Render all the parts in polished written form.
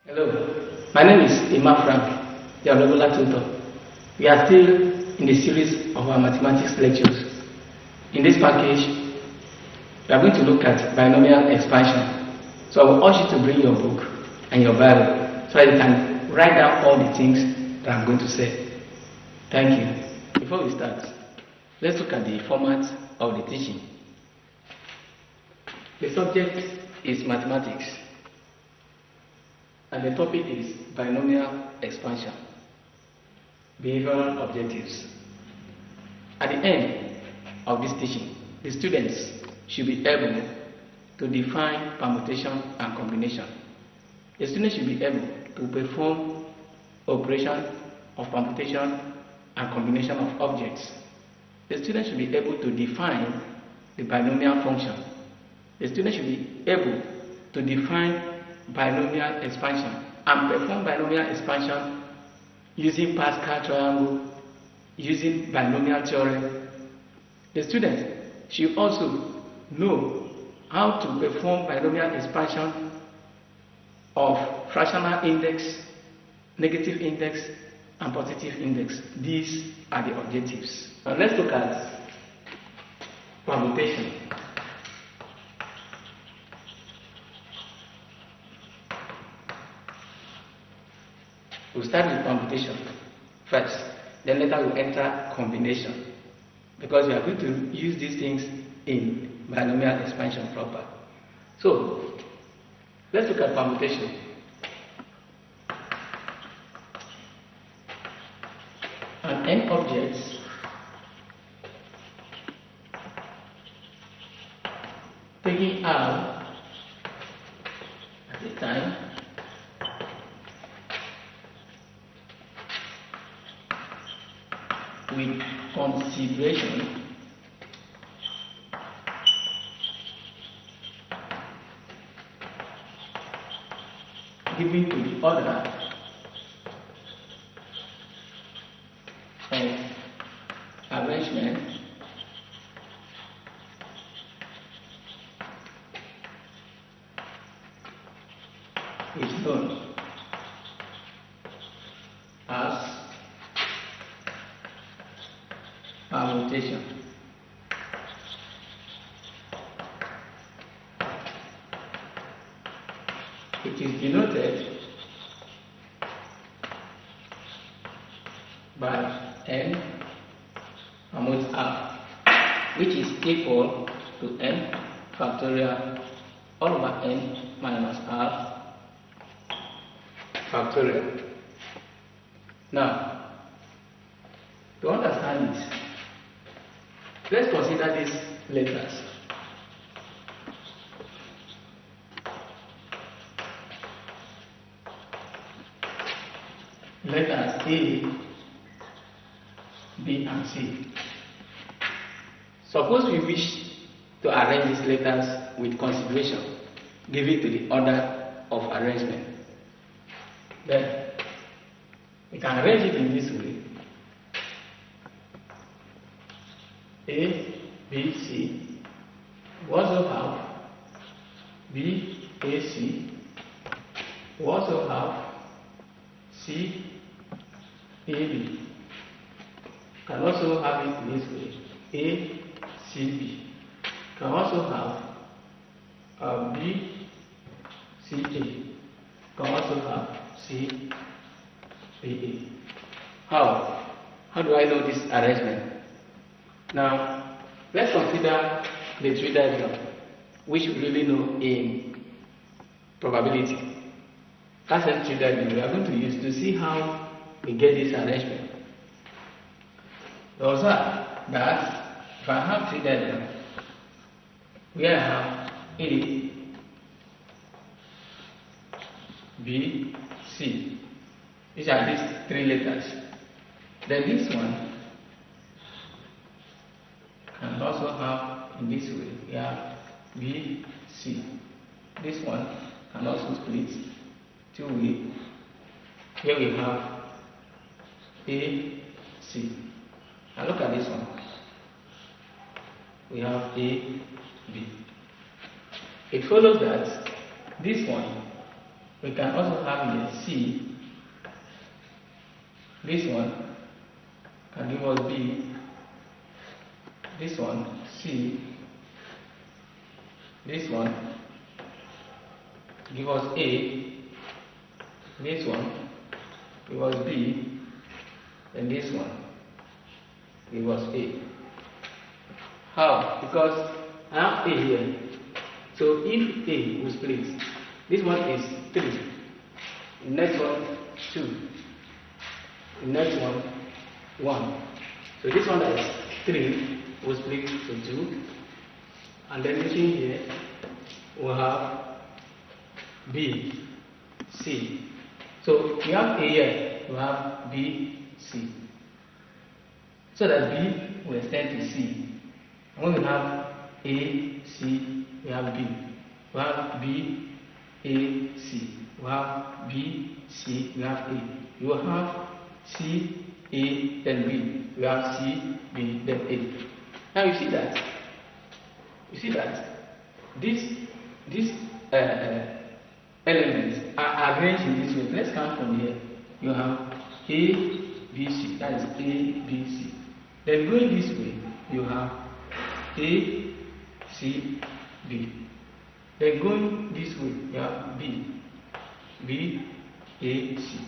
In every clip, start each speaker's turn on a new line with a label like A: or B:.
A: Hello, my name is Emma Frank, your regular tutor. We are still in the series of our mathematics lectures. In this package, we are going to look at binomial expansion. So I will urge you to bring your book and your Bible so that you can write down all the things that I'm going to say. Thank you. Before we start, let's look at the format of the teaching. The subject is mathematics, and the topic is binomial expansion, behavioral objectives. At the end of this teaching, the students should be able to define permutation and combination. The students should be able to perform operation of permutation and combination of objects. The students should be able to define the binomial function. The students should be able to define binomial expansion and perform binomial expansion using Pascal triangle, using binomial theorem. The student should also know how to perform binomial expansion of fractional index, negative index, and positive index. These are the objectives. Now let's look at permutation. We'll start with permutation first, then later we'll enter combination, because we are going to use these things in binomial expansion proper. So, let's look at permutation. An n objects taking R at a time with consideration given to the order of arrangement is known as permutation. It is denoted by n amount r, which is equal to n factorial all over n minus r factorial. Now, to understand this, let's consider these letters. Letters A, B, and C. Suppose we wish to arrange these letters with consideration given to the order of arrangement. Then we can arrange it in this way: A, B, C. We also have B, A, C. We also have C, A, B. Can also have it this way: A, C, B. Can also have B, C, A. Can also have C, A, A. How do I know this arrangement? Now, let's consider the tree diagram, which we really know in probability. That's the tree diagram we are going to use to see how we get this arrangement. Observe that if I have tree diagram where I have A, B, C, these are these three letters, then this one can also have in this way, we have B, C. This one can also split two ways. Here we have A, C. And look at this one. We have A, B. It follows that this one We can also have here C. This one can give us B. This one C. This one give us A. This one give us B. And this one give us A. How? Because I have A here. So if A was placed, this one is 3. The next one 2. The next one 1. So this one that is 3 was split to 2. And then this in here we'll have B, C. So we have A here, we have B, C. So that B will extend to C. And when we have A, C, we have B. We have B, A, C. We have B, C, we have A. You will have C, A, then B. We have C, B, then A. Now you see that. These elements are arranged in this way. Let's count from here. You have A, B, C. That is A, B, C. Then going this way, you have A, C, B. Then going this way, you have B, B, A, C.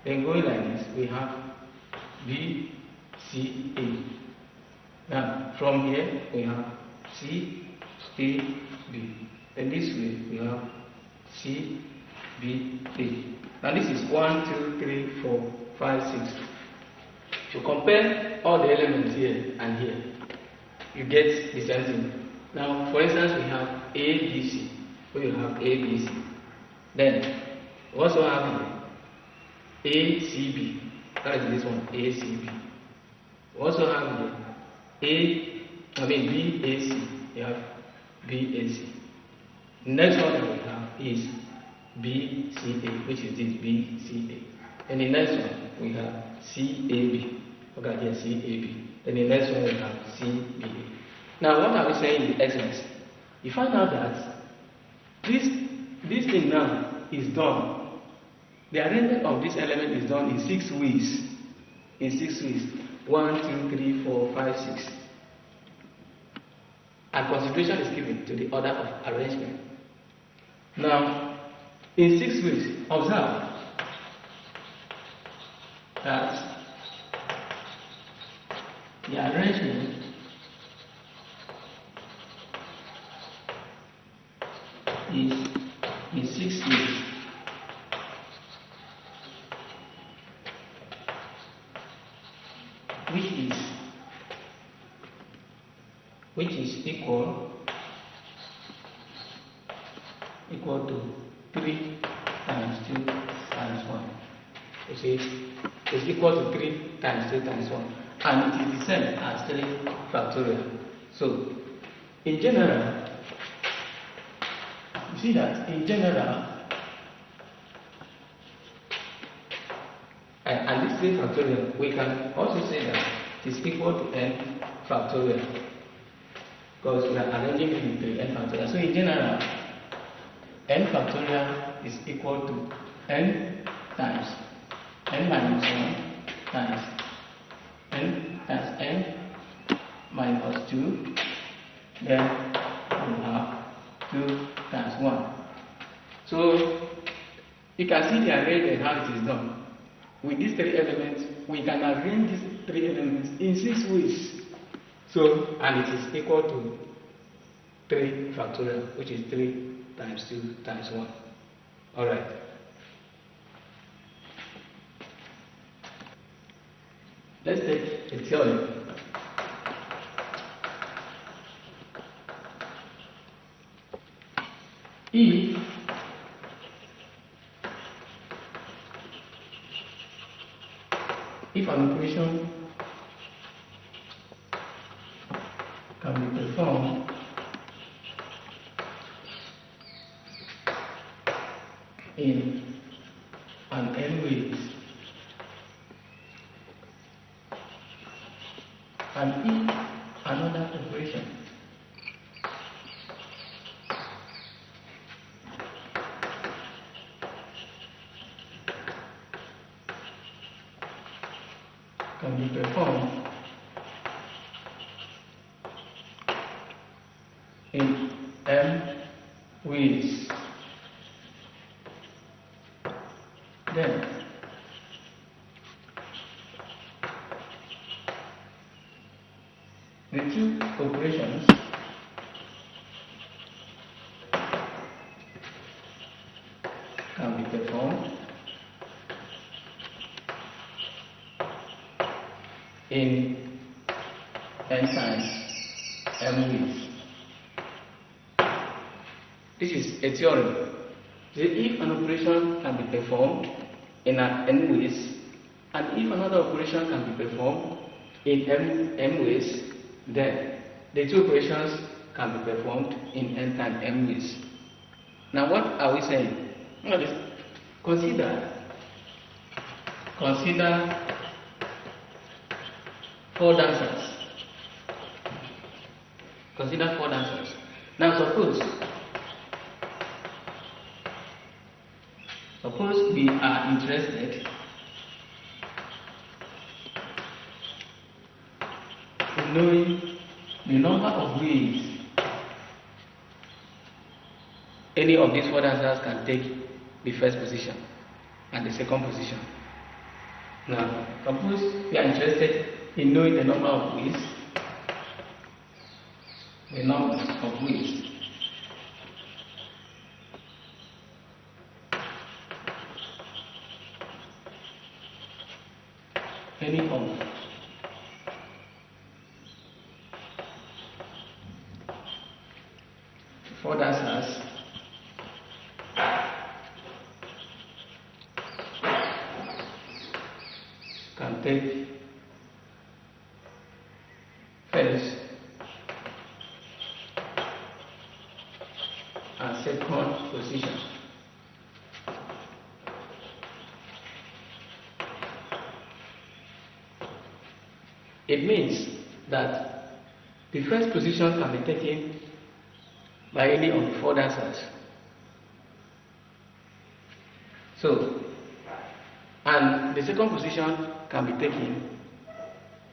A: Then going like this, we have B, C, A. Now from here, we have C, A, B. Then this way, we have C, B, A. Now this is 1, 2, 3, 4, 5, 6. If you compare all the elements here and here, you get the same thing. Now, for instance, we have A, B, C. We have A, B, C. Then, we also have here A, C, B. That is this one, A, C, B. We also have here B, A, C. We have B, A, C. Next one that we have is B, C, A, which is this B, C, A. And the next one we have C, A, B. Look at here, C, A, B. And the next one we have C, B, A. Now, what are we saying in the exercise? You find out that this thing now is done. The arrangement of this element is done in 6 ways. In 6 ways. 1, 2, 3, 4, 5, 6. And consideration is given to the order of arrangement. Now, in 6 ways, observe that the arrangement is in 6 ways. Which is equal to 3 times 2 times 1. You see, it's equal to 3 times 2 times 1. And it is the same as 3 factorial. So, in general, you see that in general, and this 3 factorial, we can also say that it is equal to n factorial. Because we are arranging it into n factorial. So in general, n factorial is equal to n times n minus 1 times n times n minus 2. Then we have 2 times 1. So you can see the arrangement how it is done. With these 3 elements, we can arrange these 3 elements in 6 ways. So, and it is equal to 3 factorial, which is 3 times 2 times 1. Alright. Let's take a theorem. If an operation can be performed in an n ways, and if another operation can be performed in M ways. Then the two operations can be performed in n times m ways. This is a theorem. If an operation can be performed in n ways, and if another operation can be performed in m ways, then the two operations can be performed in n times m ways. Now what are we saying? Consider four dancers. Consider four dancers. Now suppose we are interested in knowing the number of ways any of these four dancers can take the first position and the second position. Now, suppose we are interested in knowing the number of ways. Any of four dancers can take first and second position. It means that the first position can be taken by any of the four dancers. So, and the second position can be taken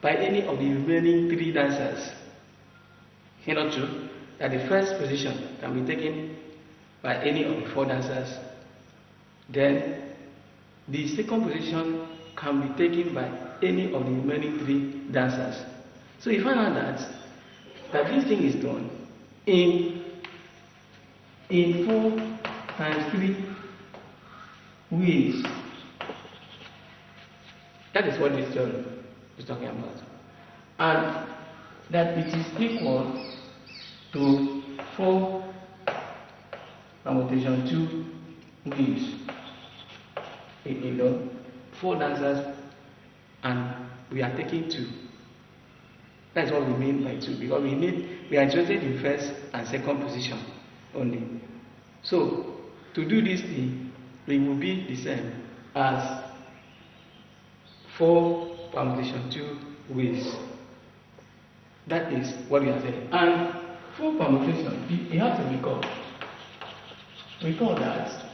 A: by any of the remaining three dancers. You know, true that the first position can be taken by any of the four dancers. Then the second position can be taken by any of the remaining three dancers. So you find out that this thing is done in 4 times 3 ways. That is what this theorem is talking about. And that it is equal to 4 permutation 2 ways. You know, 4 dancers and we are taking 2. That's what we mean by 2, because we are interested in first and second position only. So to do this thing, it will be the same as 4 permutation 2 ways. That is what we are saying. And 4 permutation, you have to recall that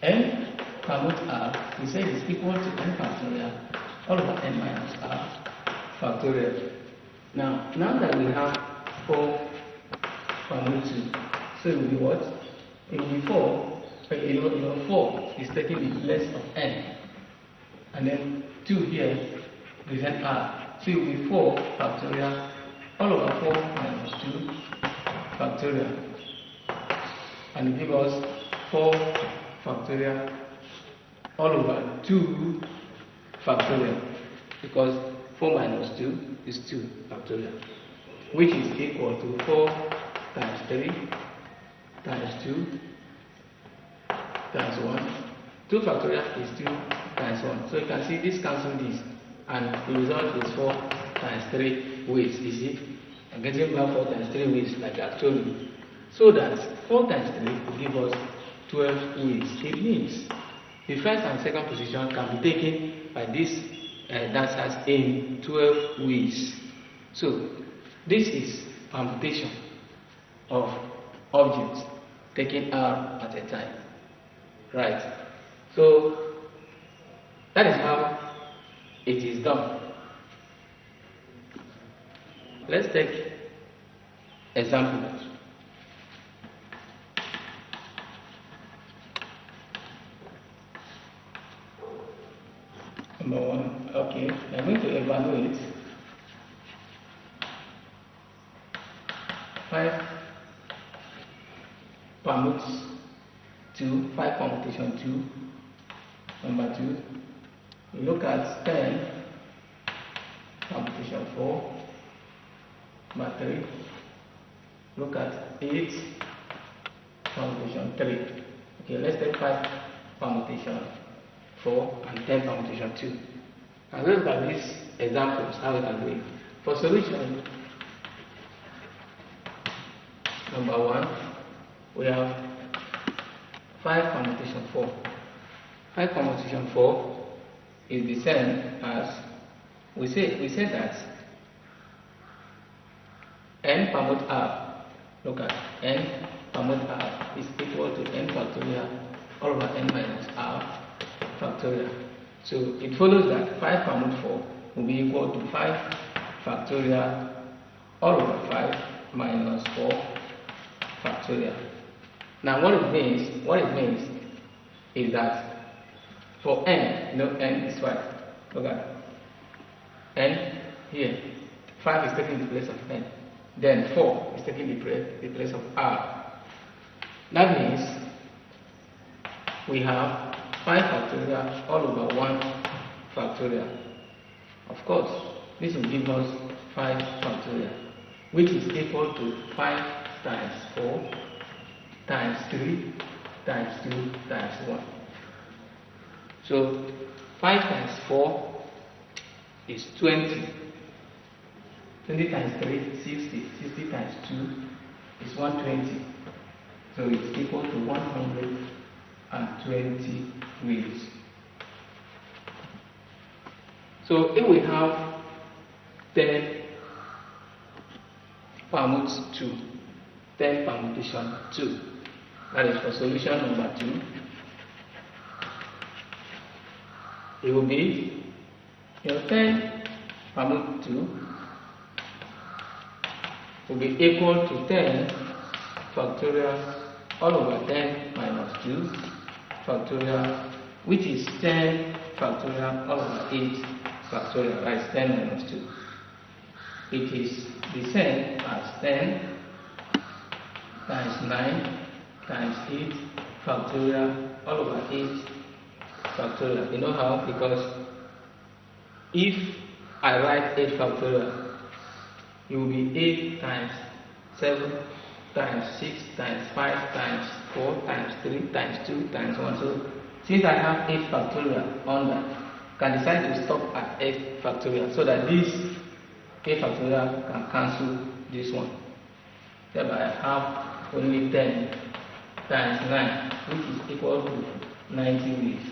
A: n permute r, we say is equal to n factorial all over n minus r factorial. Now that we have 4 permute 2, so it will be what? It will be 4. 4 is taking the less of n, and then 2 here represent r. So it will be 4 factorial all over 4 minus 2 factorial, and it gives us 4 factorial all over 2 factorial, because 4 minus 2 is 2 factorial, which is equal to 4 times 3 times 2 times 1. 2 factorial is 2 times 1. So you can see this cancel this, and the result is 4 times 3 ways. You see, I'm getting back 4 times 3 ways like I told you. So that 4 times 3 will give us 12 ways. It means the first and second position can be taken by these dancers in 12 ways. So this is permutation of objects taking R at a time. Right. So that is how it is done. Let's take examples. Number 1, okay, I'm going to evaluate 5 permutes 2, 5 permutation 2. Number 2, we look at 10 permutation 4. Number 3, look at 8 permutation 3. Okay, let's take 5 permutation 4 and 10 permutation 2. And look at these examples, how we can do it. For solution, number 1, we have 5 permutation 4. 5 permutation 4 is the same as we said that n permute r. Look at n permute r is equal to n factorial all over n minus r factorial. So it follows that 5 permute 4 will be equal to 5 factorial all over 5 minus 4 factorial. Now what it means is that for n, n is 5. Look at n here. 5 is taking the place of n. Then 4 is taking the place of r. That means we have 5 factorial all over 1 factorial. Of course, this will give us 5 factorial, which is equal to 5 times 4 times 3 times 2 times 1. So 5 times 4 is 20. 20 times 3 60. 60 times 2 is 120. So it's equal to 120 wheels. So if we have 10 permutes 2, 10 permutation 2, that is for solution number 2, it will be 10 permute 2 will be equal to 10 factorial all over 10 minus 2 factorial, which is 10 factorial all over 8 factorial, that is 10 minus 2. It is the same as 10 times 9 times 8 factorial all over 8 factorial. You know how? Because if I write 8 factorial, it will be 8 times 7 times 6 times 5 times 4 times 3 times 2 times 1. So since I have 8 factorial on that, I can decide to stop at 8 factorial so that this 8 factorial can cancel this one. Thereby I have only 10 times 9, which is equal to 90 weeks.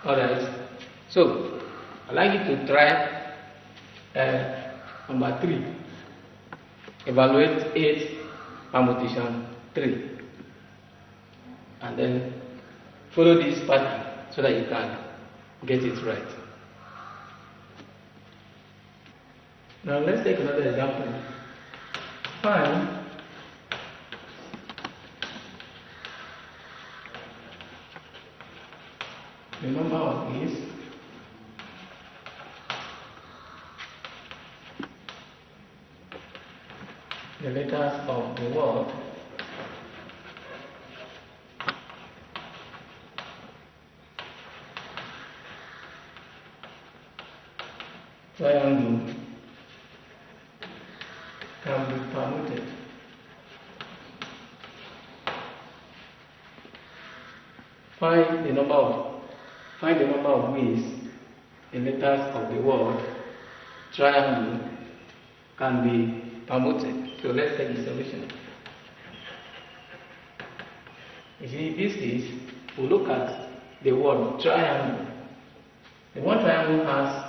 A: Alright, so I'd like you to try number 3. Evaluate 8 permutation 3. And then follow this pattern so that you can get it right. Now let's take another example. Find the number of these the letters of the word triangle can be permuted. Find the number of ways the letters of the word triangle can be permuted. So let's take the solution. You see, this is, we look at the word triangle. The word triangle has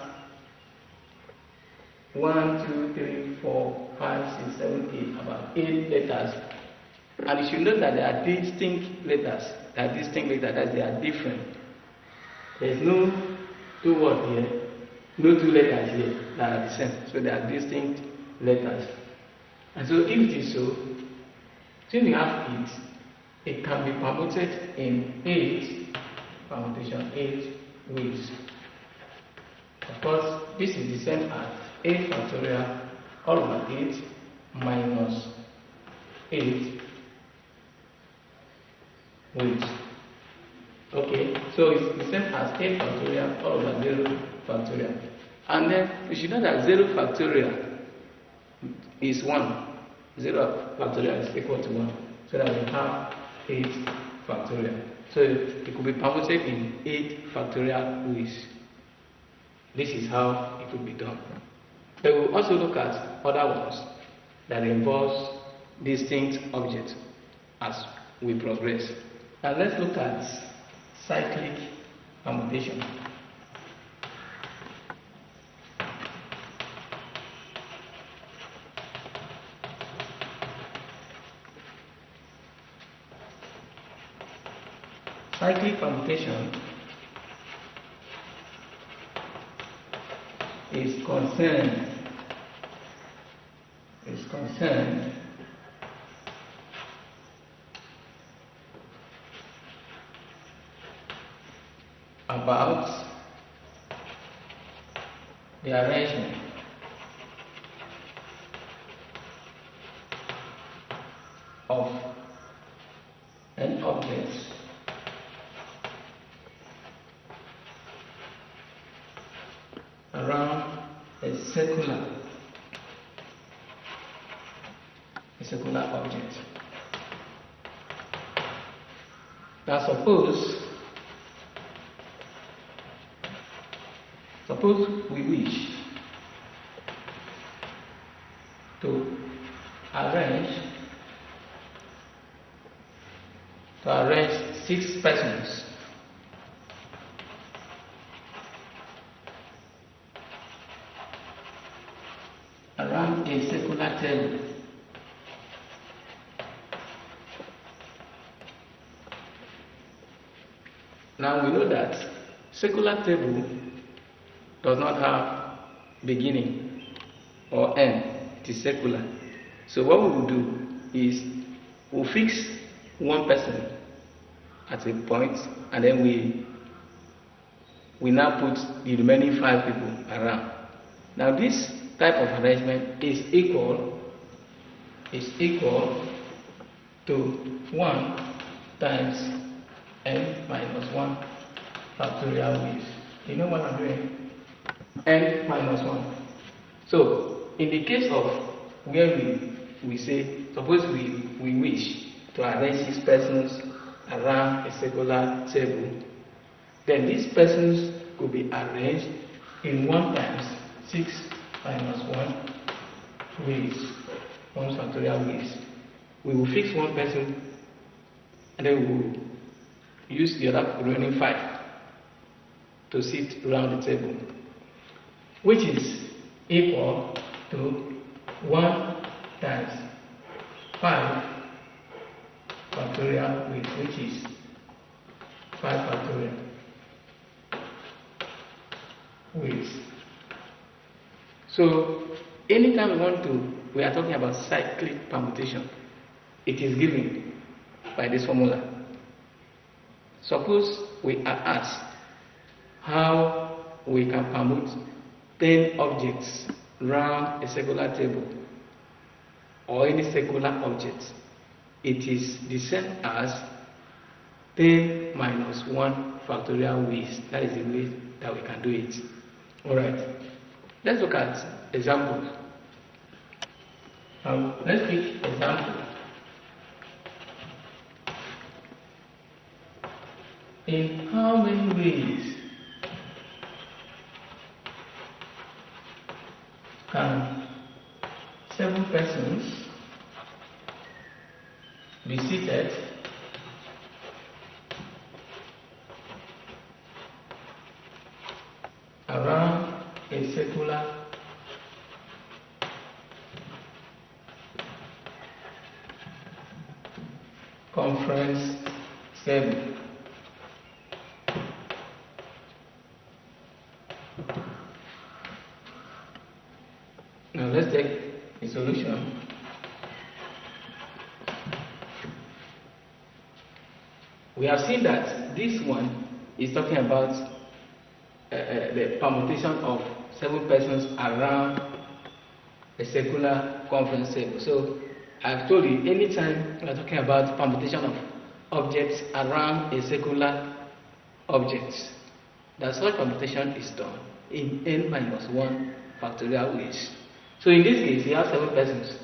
A: 1, 2, 3, 4, 5, 6, 7, 8, about 8 letters. And you should note that they are distinct letters. They are distinct letters, that they are different. There is no 2 words here. No two letters here that are the same, so they are distinct letters. And so if it is so, since we have it can be permuted in 8 permutation, 8 ways. Of course, this is the same as 8 factorial all over 8 minus 8 ways. Okay, so it's the same as 8 factorial all over 0 factorial. And then we should know that 0 factorial is 1. 0 factorial is equal to 1. So that we have 8 factorial. So it could be permuted in 8 factorial ways. This is how it could be done. But we'll also look at other ones that involves distinct objects as we progress. And let's look at cyclic permutation. Cyclic permutation is concerned about the arrangement of an object around a circular object. Now suppose we wish to arrange 6 persons around a circular table. Now we know that circular table does not have beginning or end. It is circular. So what we will do is we'll fix one person at a point, and then we now put the remaining 5 people around. Now this type of arrangement is equal to 1 times n minus 1 factorial ways. You know what I'm doing? N minus 1. So in the case of where we say, suppose we wish to arrange 6 persons around a circular table, then these persons could be arranged in 1 times 6 minus 1 ways, 1 factorial ways. We will fix one person, and then we will use the other remaining 5 to sit around the table, which is equal to 1 times 5 factorial ways, which is 5 factorial ways. So anytime we are talking about cyclic permutation, it is given by this formula. Suppose we are asked how we can permute 10 objects round a circular table or any circular object. It is the same as 10 minus 1 factorial ways. That is the way that we can do it. Alright, let's look at examples. Let's pick example. In how many ways can 7 persons be seated around a circular conference table? We have seen that this one is talking about the permutation of 7 persons around a circular conference table. So I've told you, anytime we are talking about permutation of objects around a circular object, that such permutation is done in n-1 factorial ways. So in this case, we have 7 persons.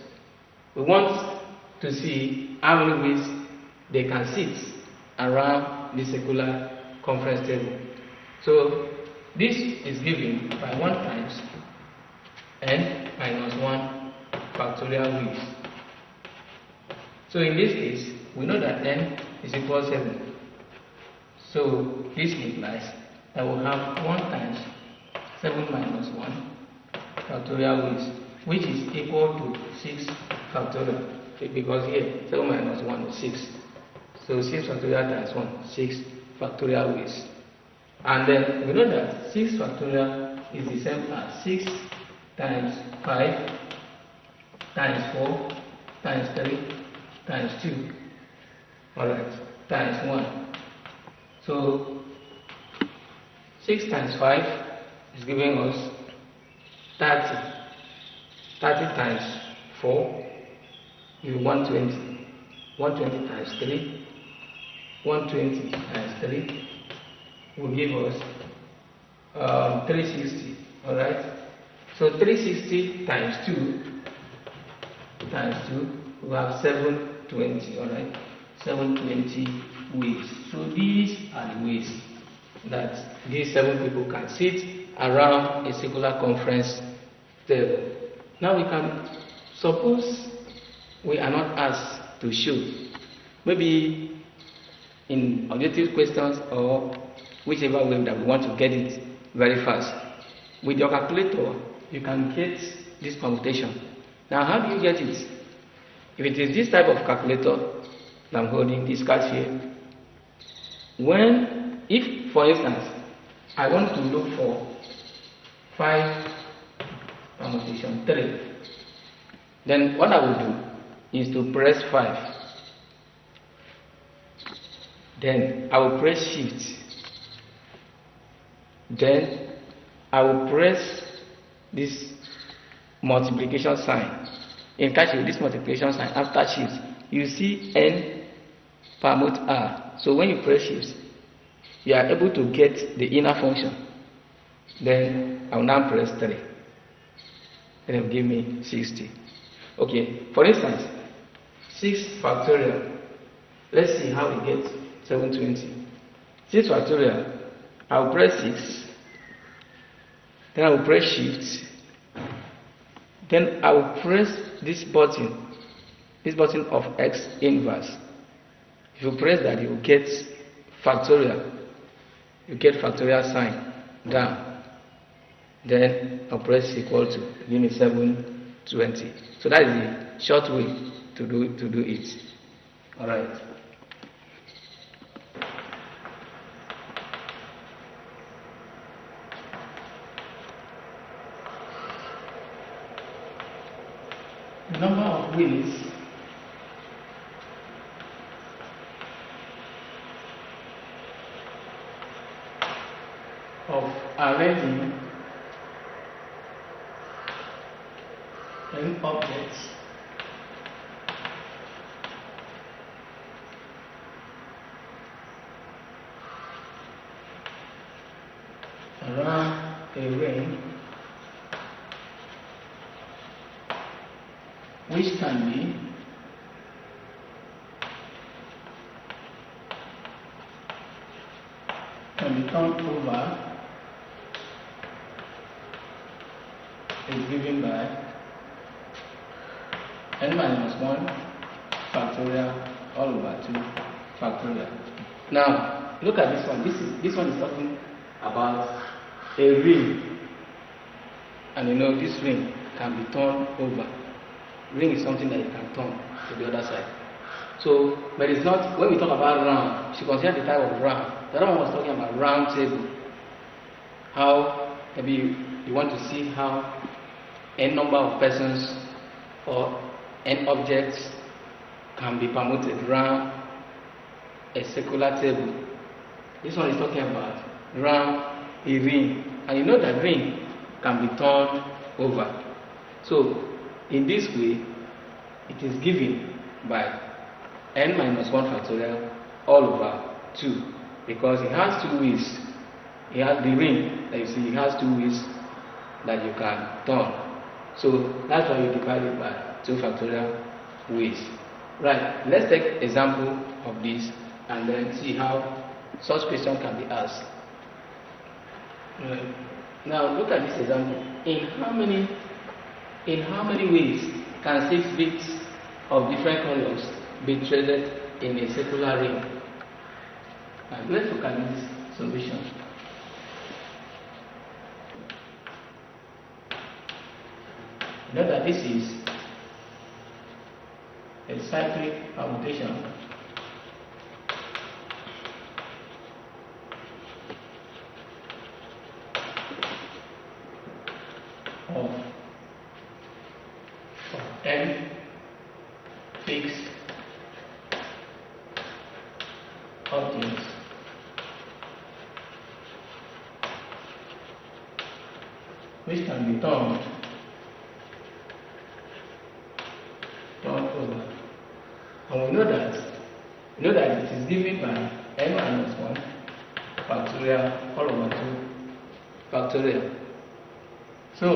A: We want to see how many ways they can sit around the circular conference table. So this is given by 1 times n-1 factorial ways. So in this case, we know that n is equal to 7. So this implies that we'll have 1 times 7 minus 1 factorial ways, which is equal to 6 factorial. Because here 7 minus 1 is 6. So 6 factorial times 1, 6 factorial ways. And then we know that 6 factorial is the same as 6 times 5 times 4 times 3 times 2, alright, times 1. So 6 times 5 is giving us 30. 30 times 4 is 120. 120 times 3, 120 times 3 will give us 360, alright. So 360 times 2 we have 720, alright. 720 ways. So these are the ways that these 7 people can sit around a circular conference table. Now we can suppose we are not asked to show, maybe in objective questions or whichever way that we want to get it very fast. With your calculator, you can get this permutation. Now, how do you get it? If it is this type of calculator that I'm holding, this card here, if for instance, I want to look for 5 permutation 3, then what I will do is to press 5. Then I will press shift. Then I will press this multiplication sign. In catch with this multiplication sign after shift, you see n permute r. So when you press shift, you are able to get the inner function. Then I will now press 3. Then it will give me 60. Okay, for instance, 6 factorial. Let's see how we get 720. 6 factorial. I will press 6. Then I will press shift. Then I will press this button of x inverse. If you press that, you will get factorial. You get factorial sign down. Then I'll press equal to, give me 720. So that is the short way to do it. Alright. The number of ways of arranging n objects around a ring which can be turned over is given by n-1 factorial all over 2 factorial. Now look at this one. This one is talking about a ring, and you know this ring can be turned over. Ring is something that you can turn to the other side. So, but it's not, when we talk about round, you should consider the type of round. The other one was talking about round table. How, maybe you want to see how n number of persons or n objects can be permuted round a circular table. This one is talking about a ring, and you know that ring can be turned over. So in this way, it is given by n minus 1 factorial all over 2, because it has two ways. It has the ring that you see, it has two ways that you can turn. So that's why you divide it by 2 factorial ways. Right, let's take example of this and then see how such question can be asked. Now look at this example. In how many ways can 6 bits of different colors be traded in a circular ring? And let's look at this solution. Note that this is a cyclic permutation of n fixed objects which can be turned over. And we know that it is given by n minus 1 factorial all over 2 factorial. So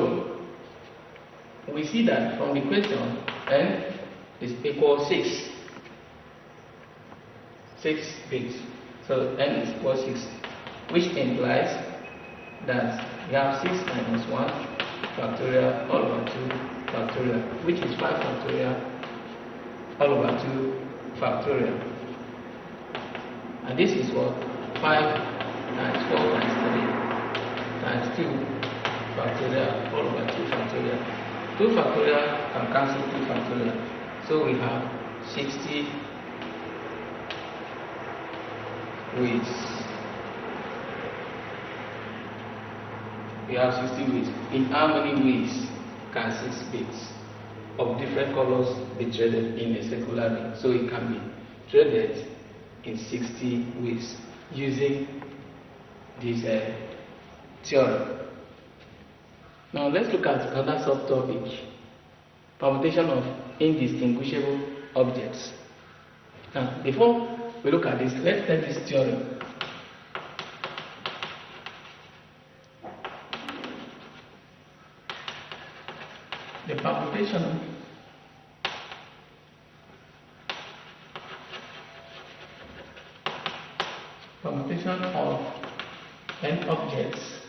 A: we see that from the question n is equal 6 bits. So n is equal 6, which implies that we have 6 minus 1 factorial all over 2 factorial, which is 5 factorial all over 2 factorial. And this is what? 5 times 4 times 3 times 2 factorial all over 2 factorial. 2 factorial can cancel 2 factorial. So we have 60 ways. We have 60 ways. In how many ways can 6 bits of different colors be traded in a circular ring? So it can be traded in 60 ways using this theorem. Now let's look at another subtopic: permutation of indistinguishable objects. Now before we look at this, let's take this theorem. The permutation of n objects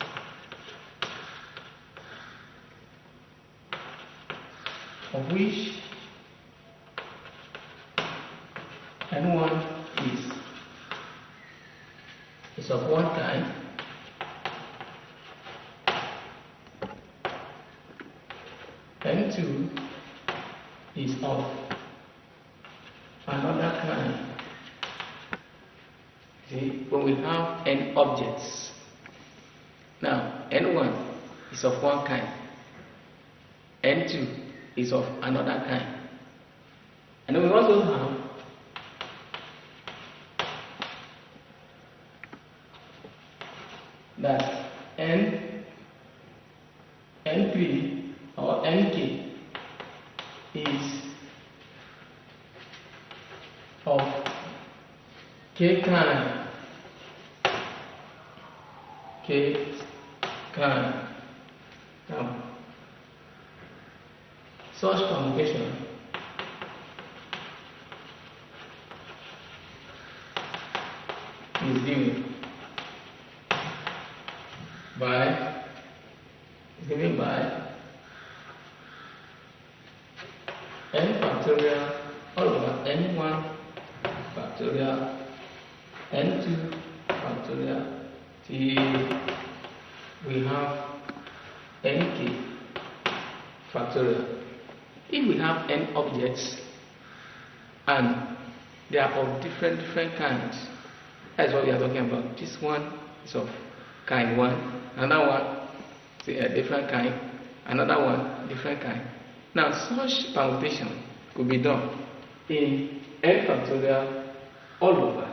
A: of which n1 is of one kind, n2 is of another kind. See, when we have n objects, now n1 is of one kind, n2 is of another kind, and then we also have that np or nk is of k kind. Now, such permutation is given by n factorial all over n1 factorial n2 factorial till we have nk factorial. If we have n objects and they are of different kinds, that's what we are talking about. This one is of kind 1, another one is a different kind, another one different kind. Now such permutation could be done in n factorial all over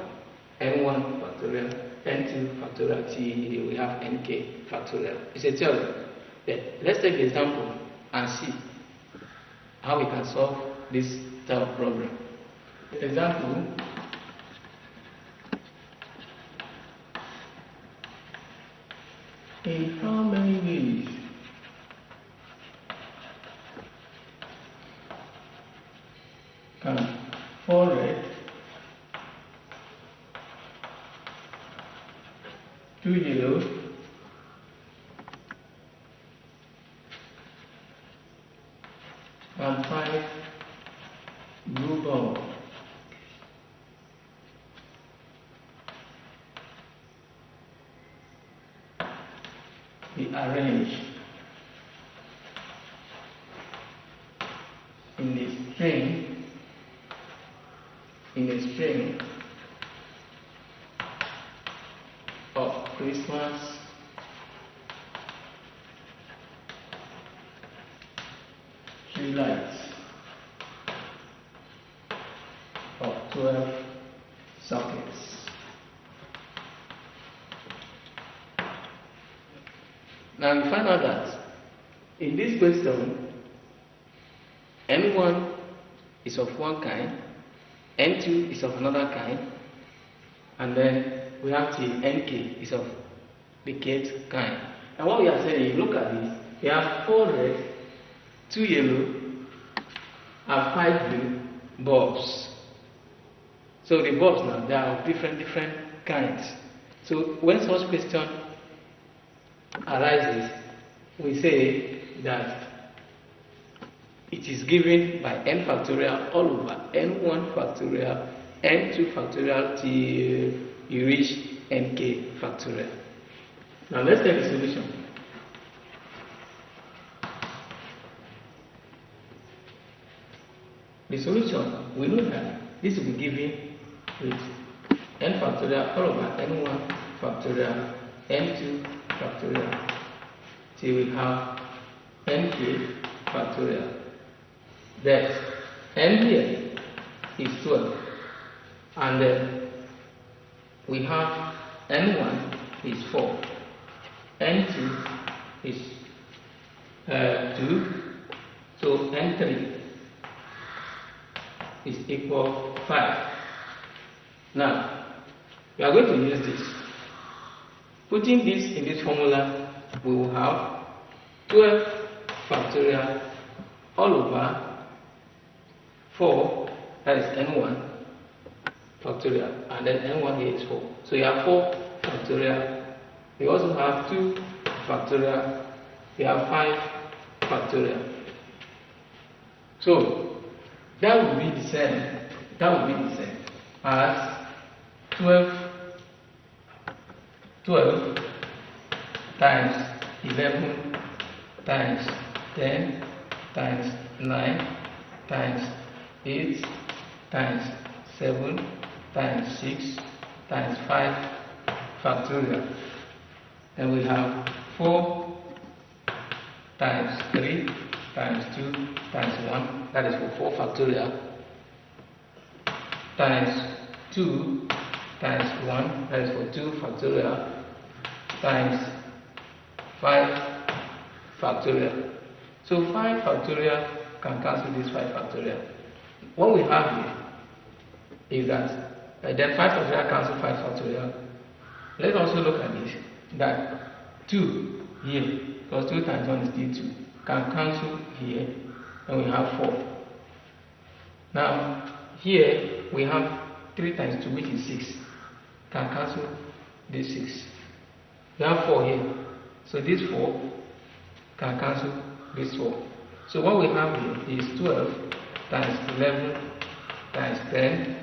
A: n1 factorial, n2 factorial till we have nk factorial. It's a theory. Then let's take the example and see how we can solve this type of problem. Example, in how many ways can 4 red, 2 yellow, and 5 blue ball be arranged in a string of Christmas tree lights of 12 sockets. Now we find out that in this question, n1 is of one kind, n2 is of another kind, and then we have till nk is of the kth kind. And what we are saying, you look at this, we have 4 red, 2 yellow, and 5 blue bulbs. So the bulbs now, they are of different kinds. So when such question arises, we say that it is given by n factorial all over n1 factorial, n2 factorial till you reach nk factorial. Now let's take the solution. The solution, we know that this will be given with n factorial all over n1 factorial, n2 factorial till we have nk factorial. That n here is 12, and then we have n1 is 4, n2 is 2, so n3 is equal 5. Now we are going to use this. Putting this in this formula, we will have 12 factorial all over 4, that is n1 factorial, and then n1 here is 4. So you have 4 factorial. You also have 2 factorial. You have 5 factorial. So that will be the same. That will be the same as 12 times 11 times 10 times 9 times 8 times 7 times 6 times 5 factorial. And we have 4 times 3 times 2 times 1, that is for 4 factorial, times 2 times 1, that is for 2 factorial, times 5 factorial. So 5 factorial can cancel this 5 factorial. What we have here is that then 5 factorial cancel 5 factorial. Let's also look at this, that 2 here plus 2 times 1 is still 2 can cancel here, and we have 4. Now here we have 3 times 2, which is 6, can cancel this 6. We have 4 here, so this 4 can cancel this 4. So what we have here is 12 times 11 times 10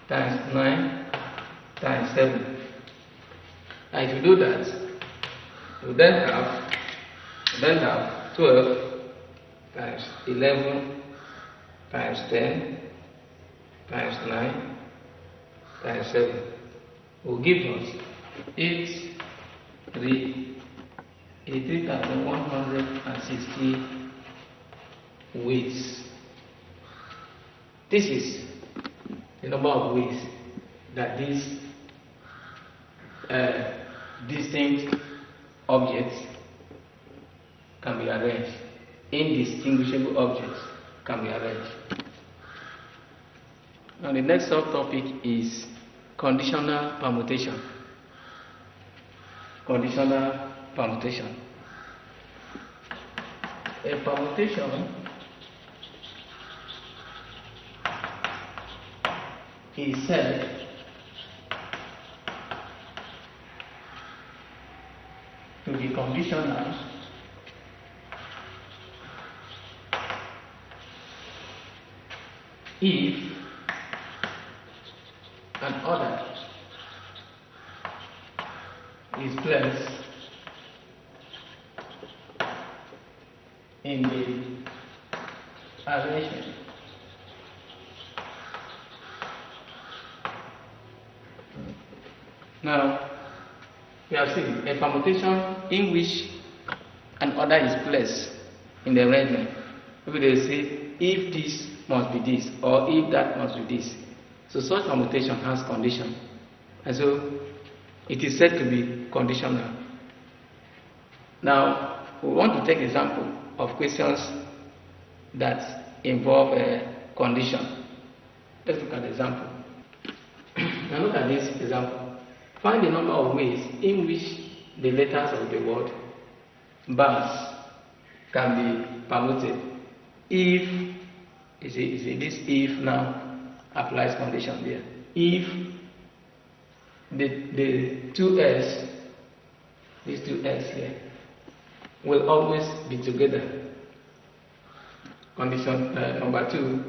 A: times 9 times 7. And if you do that, you then have 12 times 11 times 10 times 9 times 7 will give us 83,160 weights. This is the number of weights that these distinct objects can be arranged. Indistinguishable objects can be arranged. Now the next subtopic is conditional permutation. Conditional permutation. A permutation is said to be conditional if an order is placed in the arrangement Now, we have seen a permutation in which an order is placed in the arrangement. Maybe they say, if this must be this, or if that must be this. So such permutation has condition. And so it is said to be conditional. Now, we want to take example of questions that involve a condition. Let's look at the example. Now look at this example. Find the number of ways in which the letters of the word bars can be permuted if, you see this if now applies condition there. If the two S, these two S here, will always be together. Condition number 2,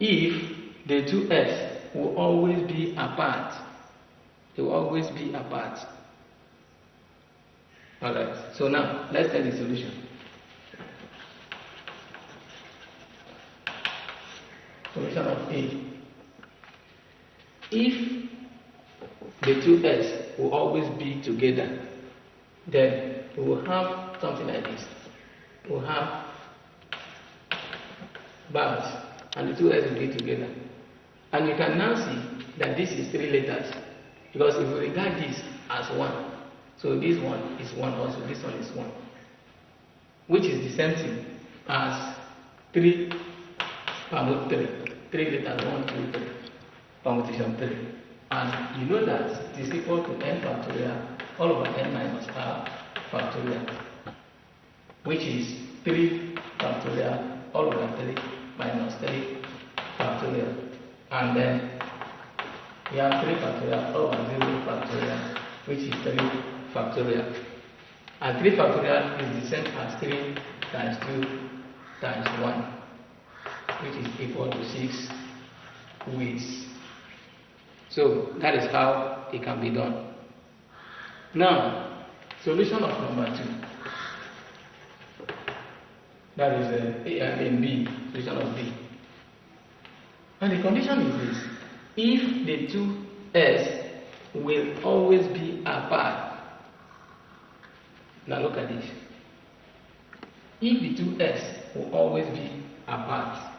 A: if the two S will always be apart. They will always be apart. Alright, so now let's take the solution. Solution of A. If the two S will always be together, then we will have something like this. We will have bars and the two S will be together. And we can now see that this is 3 letters. Because if we regard this as 1, so this one is 1 also, this one is 1. Which is the same thing as 3 permute 3. 3 letters, 1, 2, 3. Permutation 3. And you know that it is equal to n factorial all over n minus r factorial, which is 3 factorial all over 3 minus 3 factorial. And then we have 3 factorial over 0 factorial, which is 3 factorial. And 3 factorial is the same as 3 times 2 times 1, which is equal to 6 ways. So that is how it can be done. Now, solution of number 2. That is A and B, solution of B. And the condition is this. If the two S will always be apart. Now look at this. If the two S will always be apart,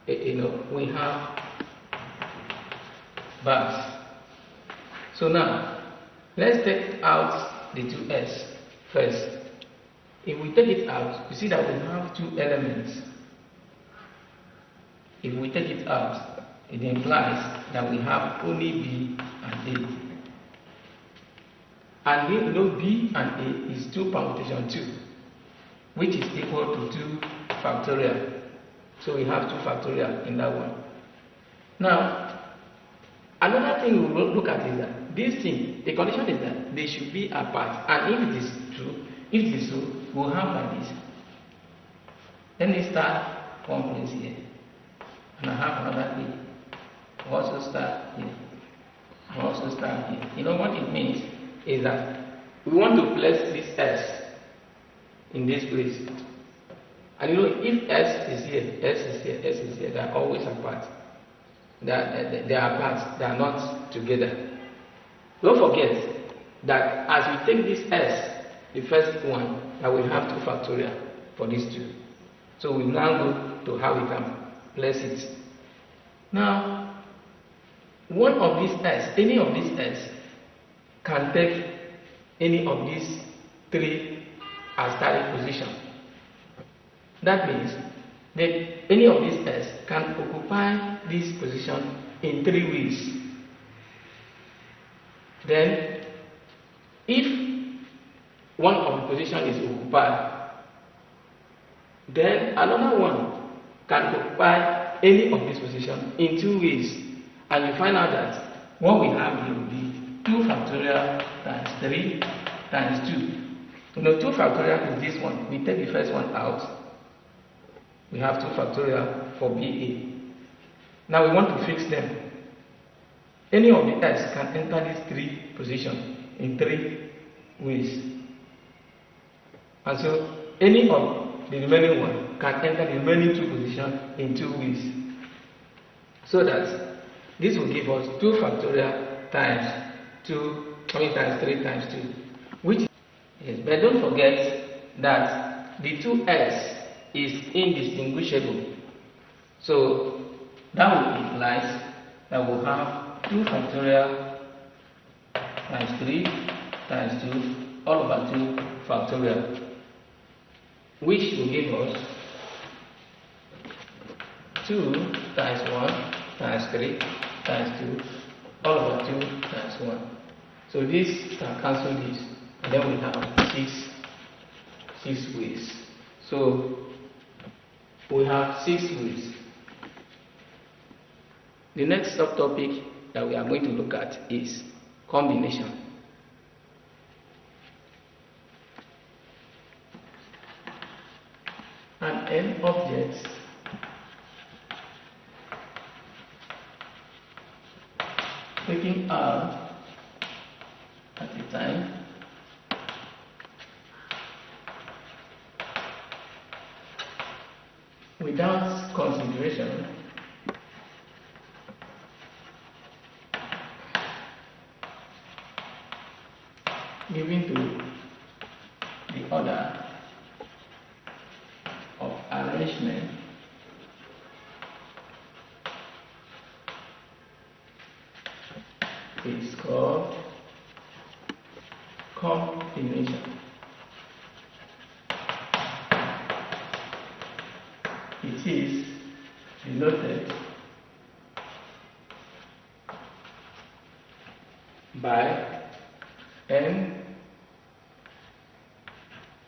A: we have bars. So now, let's take out the two S first. If we take it out, you see that we have 2 elements. If we take it out, it implies that we have only B and A. And we know B and A is 2 permutation 2, which is equal to 2 factorial. So we have 2 factorial in that one. Now, another thing we will look at is that this thing, the condition is that they should be apart. And if it is true, if it is so, we'll have like this. Let me start one place here. And I have another A. Also start here. Also start here. You know what it means is that we want to place this S in this place. And you know, if S is here, S is here, S is here, they are always apart. They are apart, they are not together. Don't forget that as we take this S, the first one, that we have 2 factorial for these 2. So we now go to how we can place it. Now, one of these s, any of these s, can take any of these three as static position. That means that any of these s can occupy this position in three ways. Then, if one of the position is occupied, then another one can occupy any of this position in two ways, and you find out that what we have here will be 2 factorial times 3 times 2. 2 factorial is this one. We take the first one out. We have 2 factorial for BA. Now we want to fix them. Any of the s can enter these three positions in three ways. And so any of the remaining one can enter the remaining two positions in two ways. So that this will give us 2 factorial times times 3 times 2. Which is, but don't forget that the 2s is indistinguishable. So that will imply that we'll have 2 factorial times 3 times 2 all over 2 factorial, which will give us 2 times 1 times 3 times 2 all over 2 times 1. So this can cancel this, and then we have 6 ways. So we have 6 ways. The next subtopic that we are going to look at is combination. An n object taking R at a time without consideration given to the order of arrangement is called combination. It is denoted by n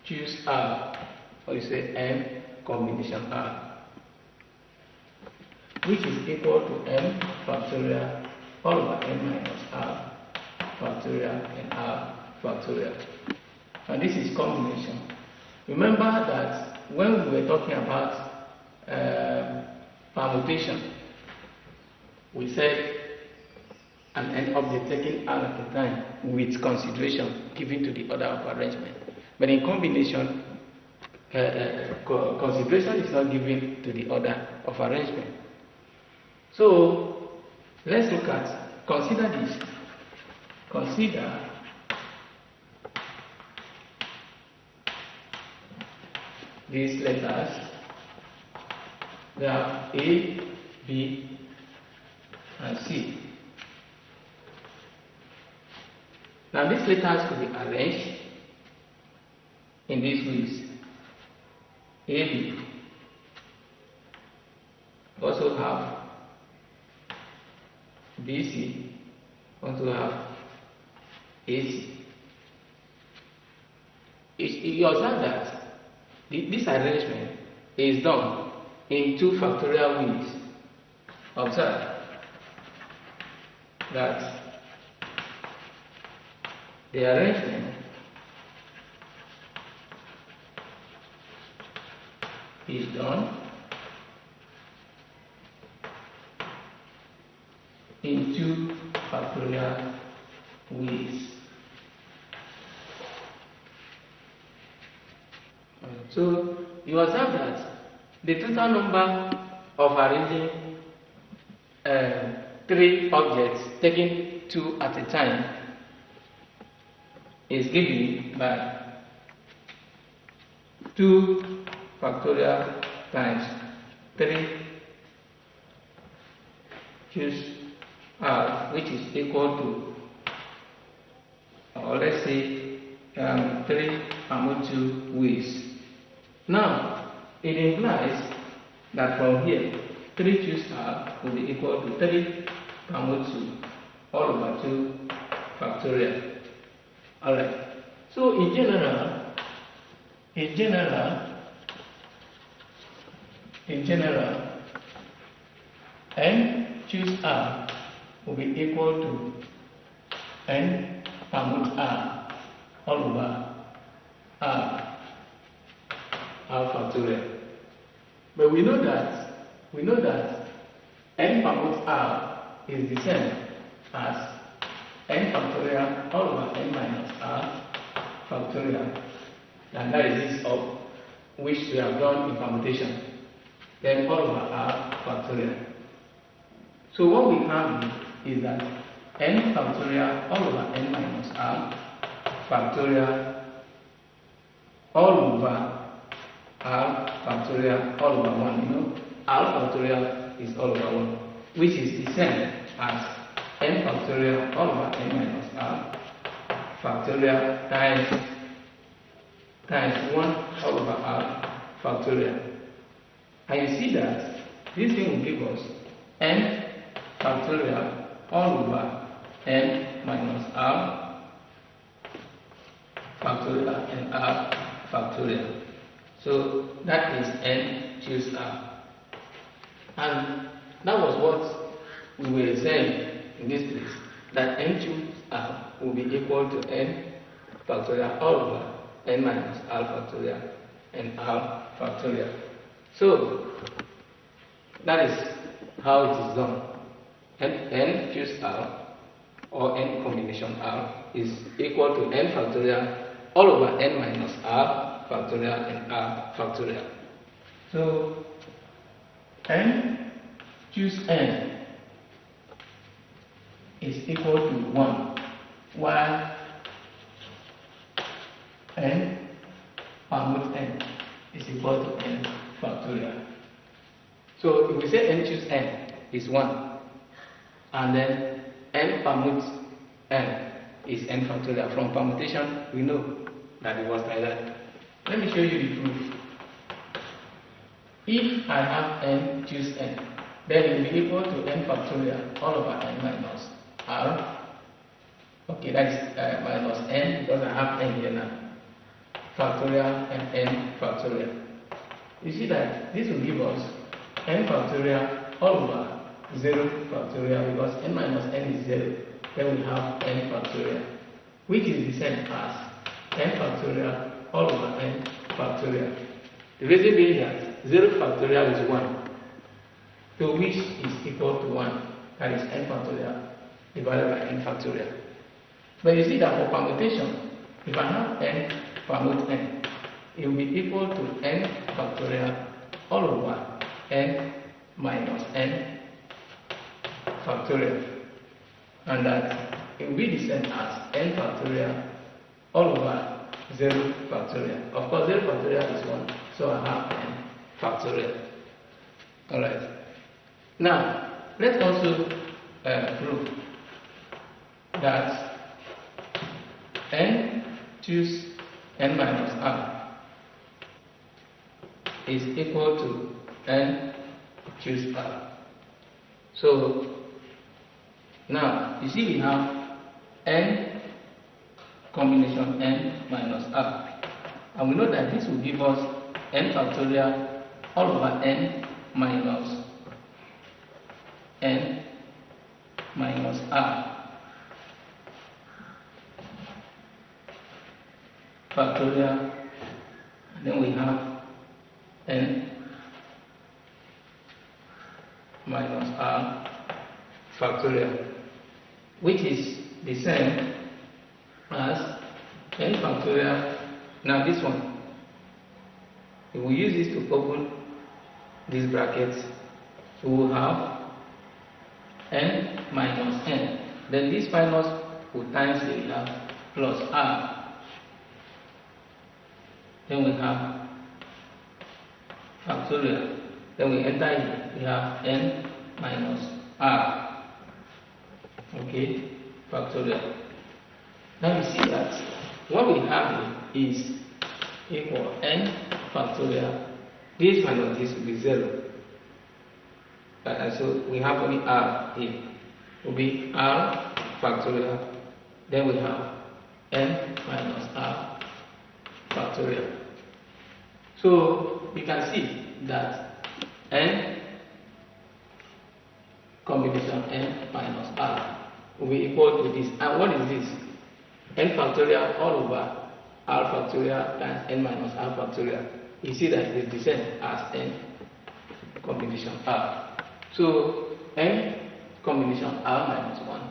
A: choose R, or you say n combination R, which is equal to n factorial all over n minus R factorial and R factorial. And this is combination. Remember that when we were talking about permutation, we said an n object taking R at a time with consideration given to the order of arrangement. But in combination, consideration is not given to the order of arrangement. So let's look at, consider this. Consider these letters. They are A, B, and C. Now these letters could be arranged in these ways. AB also have BC, also have AC. You observe that this arrangement is done in 2 factorial ways. Observe that the arrangement is done in 2 factorial ways. So you observe that the total number of arranging 3 objects taking 2 at a time is given by 2 factorial times 3 choose r, which is equal to, or let's say 3 permute 2 ways. Now it implies that from here 3 choose r will be equal to 3 permute 2 all over 2 factorial. Alright, so in general, n choose r will be equal to n permute r all over r factorial. But we know that n permute r is the same as n factorial all over n minus r factorial, and that is this of which we have done in permutation, then all over r factorial. So what we have is that n factorial all over n minus r factorial all over r factorial all over 1. You know, r factorial is all over 1, which is the same as n factorial all over n minus r factorial times 1 all over r factorial. And you see that this thing will give us n factorial all over n minus r factorial and r factorial. So that is n choose r. And that was what we were saying in this place, that n choose r will be equal to n factorial all over n minus r factorial and r factorial. So that is how it is done. N choose r or n combination r is equal to n factorial all over n minus r factorial and r factorial. So n choose n is equal to 1, while n permute n is equal to n factorial. So if we say n choose n is 1, and then n permute n is n factorial, from permutation we know that it was like that. Let me show you the proof. If I have n choose n, then it will be equal to n factorial all over n minus r. Okay, that is minus n because I have n here now. Factorial and n factorial. You see that this will give us n factorial all over 0 factorial, because n minus n is 0. Then we have n factorial, which is the same as n factorial all over n factorial. The reason being that 0 factorial is 1, to which is equal to 1, that is n factorial divided by n factorial. But you see that for permutation, if I have n permute n, it will be equal to n factorial all over n minus n factorial, and that it will be the same as n factorial all over 0 factorial. Of course, 0 factorial is 1, so I have n factorial. Alright. Now, let's also prove that n choose n minus r is equal to n choose r. So now you see we have n combination n minus r, and we know that this will give us n factorial all over n minus r factorial, and then we have n minus r factorial, which is the same as n factorial. Now this one, if we use this to open these brackets, we will have n minus n, then this minus will times here, we have plus r, then we have factorial, then we enter here, we have n minus r Okay, factorial. Now you see that what we have here is equal n factorial. This minus this will be 0. So we have only r here. Will be r factorial. Then we have n minus r factorial. So we can see that n combination n minus r will be equal to this. And what is this? N factorial all over r factorial times n minus r factorial. You see that it is the same as n combination r. So n combination r minus 1,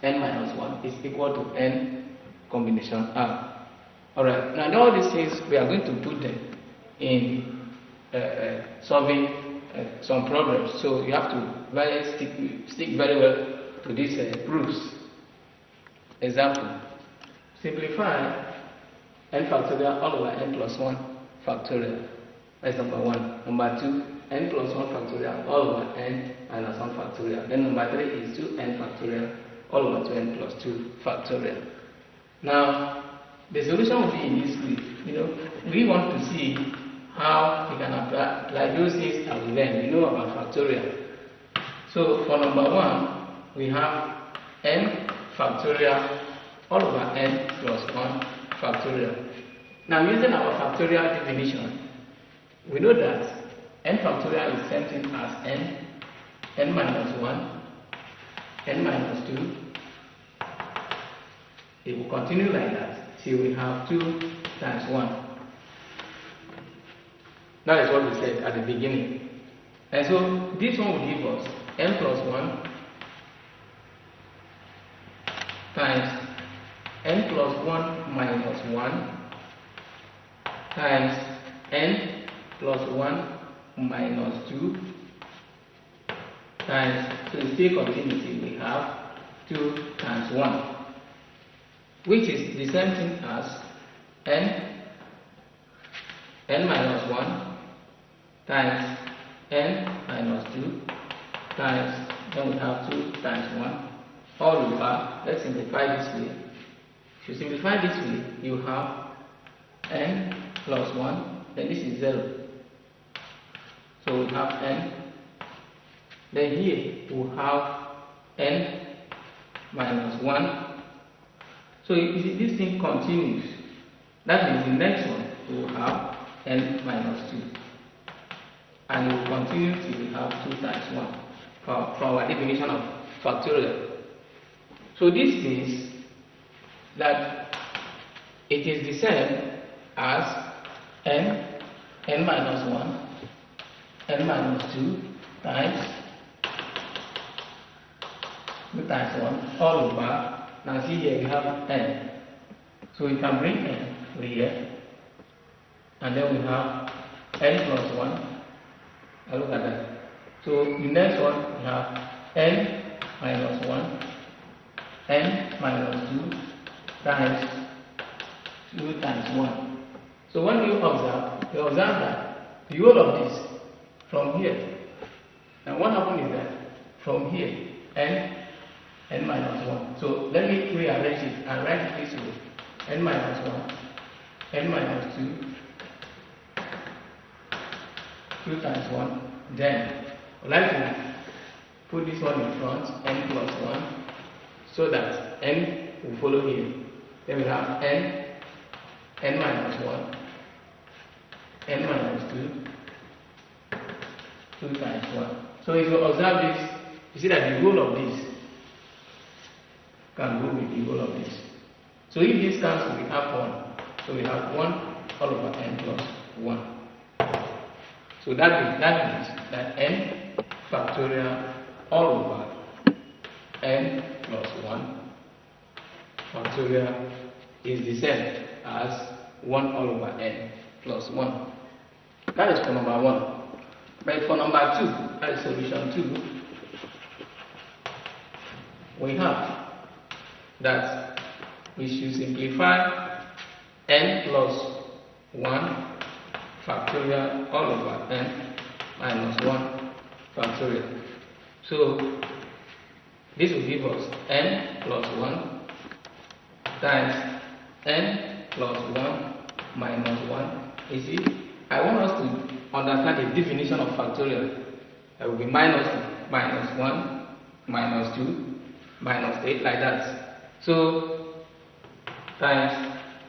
A: n minus 1 is equal to n combination r. Alright, now all these things we are going to put them in solving some problems. So you have to stick very well to these proofs. Example, simplify n factorial all over n plus 1 factorial. That's number 1. Number 2, n plus 1 factorial all over n minus 1 factorial. Then number 3 is 2n factorial all over 2n plus 2 factorial. Now, the solution will be in this way. We want to see how we can apply those things that we learned. About factorial. So for number 1, we have n factorial all over n plus 1 factorial. Now, using our factorial definition, we know that n factorial is the same thing as n minus 1, n minus 2. It will continue like that till we have 2 times 1. That is what we said at the beginning. And so this one will give us n plus 1 times n plus 1 minus 1 times n plus 1 minus 2 times, so still continuity, we have 2 times 1, which is the same thing as n minus 1 times n minus 2 times, then we have 2 times 1 all over. Let's simplify this way. If you simplify this way, you have n plus 1, then this is 0. So we have n. Then here we have n minus 1. So you see this thing continues. That means the next one we will have n minus 2. And it will continue till we have 2 times 1 for our definition of factorial. So this means that it is the same as n minus 1, n minus 2 times 2 times 1 all over. Now see here we have n. So we can bring n over here. And then we have n plus 1. Now look at that. So the next one we have n minus 1, n minus 2 times 2 times 1. So when you observe that the whole of this from here. And what happened is that from here, n minus 1. So let me rearrange it and write it this way. N minus 1, n minus 2, 2 times 1. Then I'd like to put this one in front, n plus 1, so that n will follow here. Then we have n minus 1, n minus 2, 2 times 1. So if you observe this, you see that the whole of this can go with the whole of this. So if this cancels, we have 1. So we have 1 all over n plus 1. So that means that n factorial all over n plus 1 factorial is the same as 1 all over n plus 1. That is for number 1. But for number 2, that is solution 2, we have that we should simplify n plus 1 factorial all over n minus 1 factorial. So This will give us n plus 1 times n plus 1 minus 1. You see, I want us to understand the definition of factorial. It will be minus 1, minus 2, minus 8, like that. So, times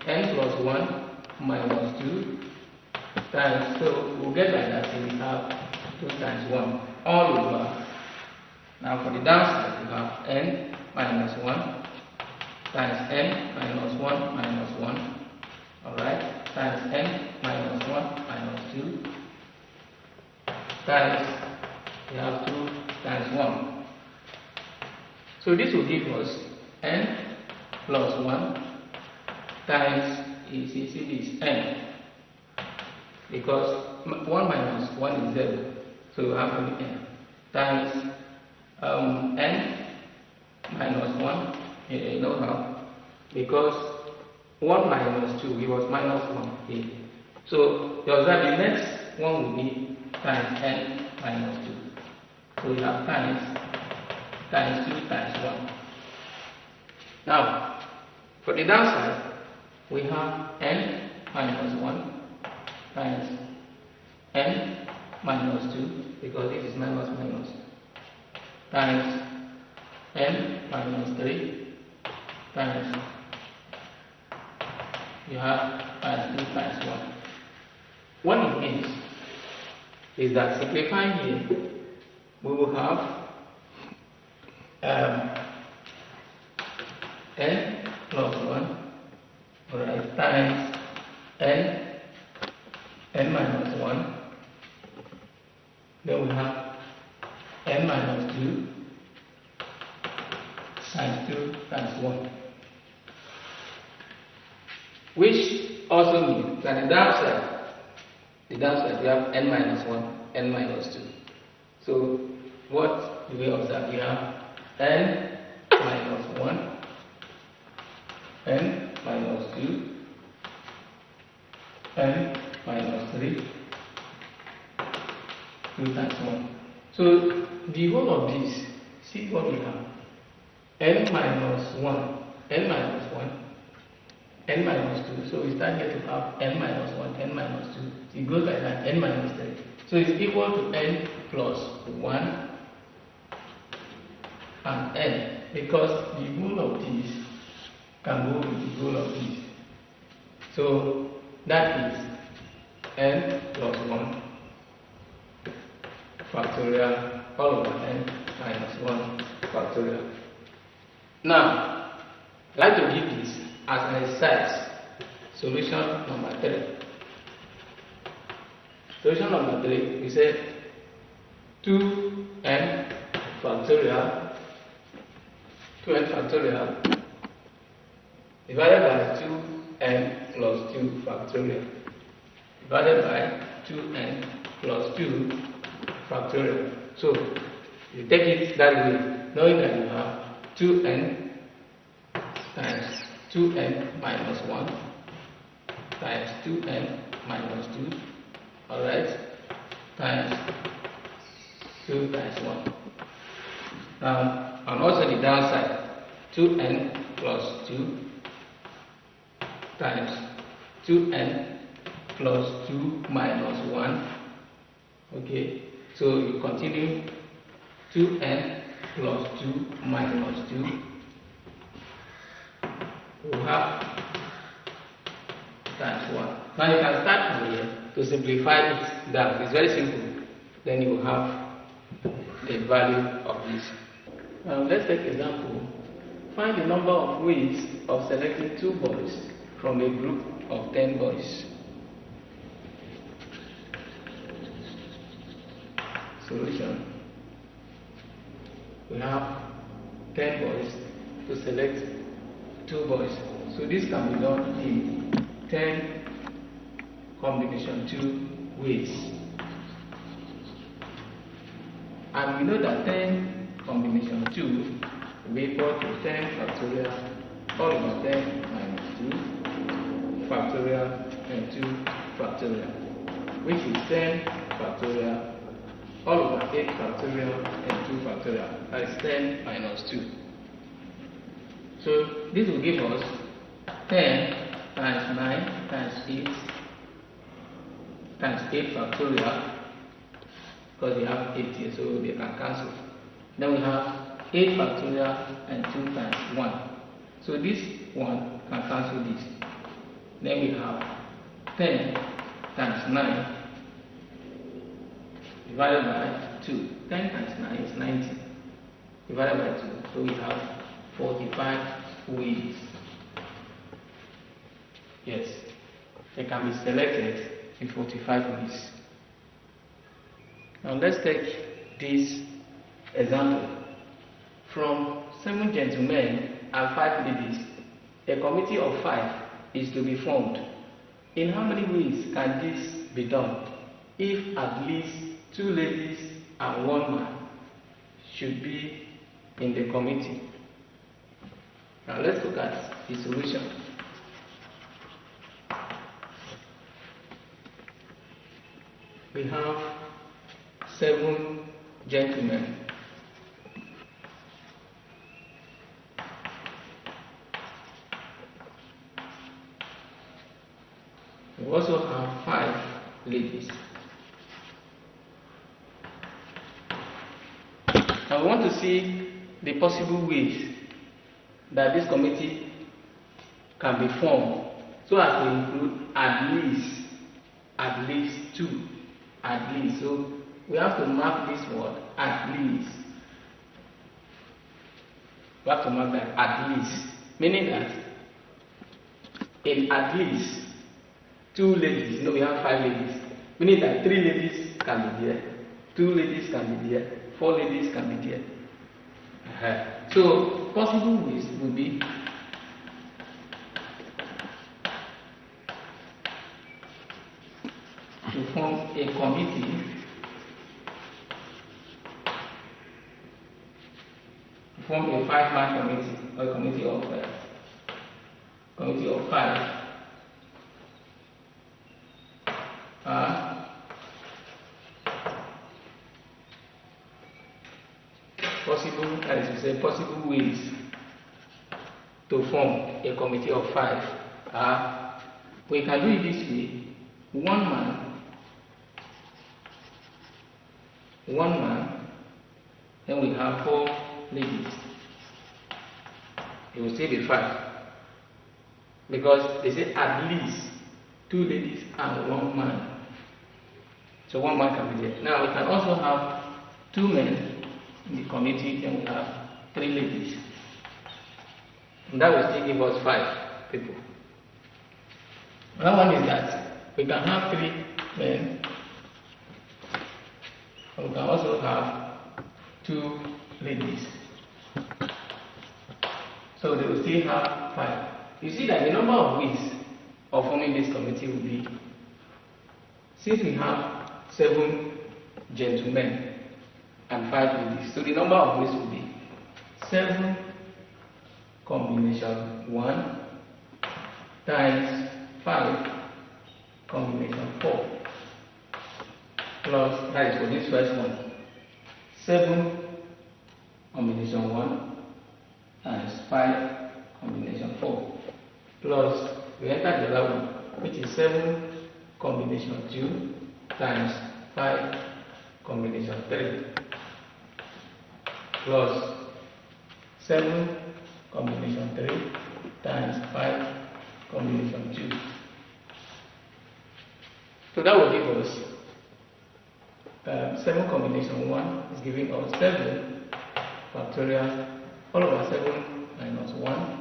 A: n plus 1 minus 2 times, so we'll get like that, so we have 2 times 1 all over. Now for the downside, we have n minus 1 times n minus 1 minus 1, alright, times n minus 1 minus 2 times, we have 2 times 1. So this will give us n plus 1 times, you see this n, because 1 minus 1 is 0, so you have only n, times n minus 1, you know how, because 1 minus 2 give us minus 1 here. So the next one will be times n minus 2. So we have times 2 times 1. Now, for the downside, we have n minus 1 times n minus 2, because this is minus minus, times n minus 3 times, you have times 2 times 1. What it means is that simplifying here, we will have n plus 1, alright, times n minus 1, then we have n minus 2 times 2 times 1, which also means that the downside we have n minus 1, n minus 2. So what do we observe? We have n minus 1, n minus 2, n minus 3, 2 times 1. So the whole of this, see what we have, n minus 1, n minus 1, n minus 2. So we start here to have n minus 1, n minus 2. It goes like that, n minus 3. So it's equal to n plus 1 and n, because the whole of this can go with the whole of this. So that is n plus 1 factorial all over n minus 1 factorial. Now, I'd like to give this as an exercise. Solution number 3. Solution number 3, we said 2n factorial divided by 2n plus 2 factorial divided by 2n plus 2 factorial. So you take it that way, knowing that you have 2n times 2n minus 1 times 2n minus 2, alright, times 2 times 1. And also the downside, 2n plus 2 times 2n plus 2 minus 1. Okay, so you continue 2n plus 2 minus 2. We have times 1. Now you can start from here to simplify it down. It's very simple. Then you will have the value of this. Now let's take example. Find the number of ways of selecting 2 boys from a group of 10 boys. Solution. We have 10 boys to select 2 boys. So this can be done in 10 combination 2 ways. And we know that 10 combination 2 will be equal to 10 factorial all over 10 minus 2 factorial and 2 factorial, which is 10 factorial all over 8 factorial and 2 factorial. That is 10 minus 2. So this will give us 10 times 9 times 8 times 8 factorial, because we have 8 here, so they can cancel. Then we have 8 factorial and 2 times 1. So this one can cancel this. Then we have 10 times 9 divided by 2. 10 times 9 is 90 divided by 2. So we have 45 ways. Yes, they can be selected in 45 ways. Now let's take this example. From 7 gentlemen and 5 ladies, a committee of 5 is to be formed. In how many ways can this be done if at least 2 ladies and 1 man should be in the committee? Now let's look at the solution. We have 7 gentlemen. We also have 5 ladies. Now we want to see the possible ways that this committee can be formed so as to include at least 2. At least. So we have to mark this word at least. We have to mark that at least, meaning that in at least 2 ladies, we have 5 ladies, meaning that 3 ladies can be there, 2 ladies can be there, 4 ladies can be there. So possible ways would be to form a committee, form a 5-man committee, or a committee of 5. Possible, that is to say, possible ways to form a committee of 5. We can do it this way: 1 man, then we have 4 ladies. It will still be 5, because they say at least 2 ladies and 1 man. So 1 man can be there. Now we can also have 2 men in the committee, then we have 3 ladies. And that will still give us 5 people. Another one is that we can have 3 men, and we can also have 2 ladies. So they will still have 5. You see that the number of ways of forming this committee will be, since we have 7 gentlemen and 5 ladies, so the number of ways will be 7 combination 1 times 5 combination 4 plus, that is for this first one, 7 combination 1 times 5 combination 4 plus, we enter the other one, which is 7 combination 2 times 5 combination 3 plus 7 combination 3 times 5 combination 2. So that will give us 7 combination 1 is giving us 7 factorial all over 7 minus 1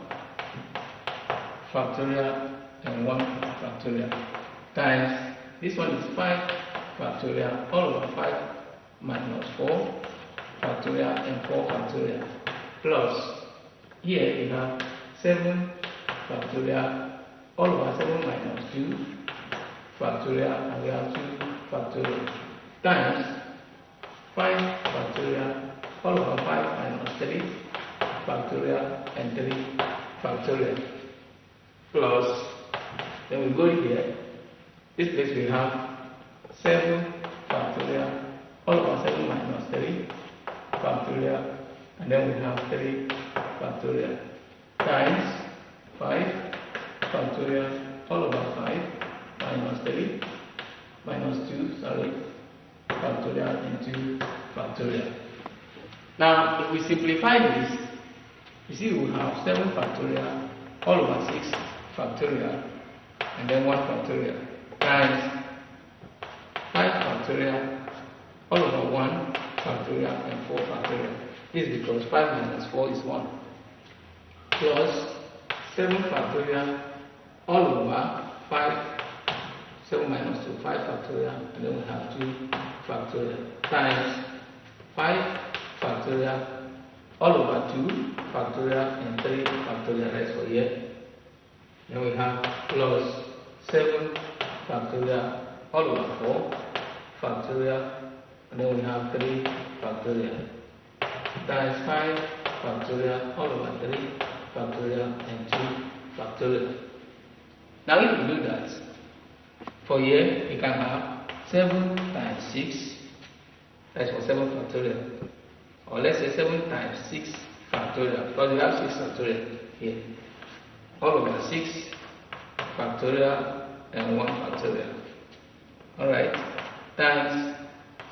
A: factorial and 1 factorial times, this one is 5 factorial all over 5 minus 4 factorial and 4 factorial plus, here we have 7 factorial all over 7 minus 2 factorial, and we have 2 factorial times 5 factorial all over 5 minus 3 factorial and 3 factorial plus, then we go here, this place we have 7 factorial all over 7 minus 3 factorial, and then we have 3 factorial times 5 factorial all over 5 minus 3 minus 2, factorial into factorial. Now, if we simplify this, you see we have 7 factorial all over 6 factorial, and then 1 factorial times 5 factorial all over 1 factorial and 4 factorial. This is because 5 minus 4 is 1, plus 7 factorial all over 5, 7 minus 2, 5 factorial, and then we have 2 factorial times 5 factorial all over 2 factorial and 3 factorial. That's for here. Then we have plus 7 factorial all over 4 factorial, and then we have 3 factorial times 5 factorial all over 3 factorial and 2 factorial. Now if we do that, for here we can have 7 times 6, that's for 7 factorial, or let's say 7 times 6 factorial, because we have 6 factorial here, all over 6 factorial and 1 factorial, alright, times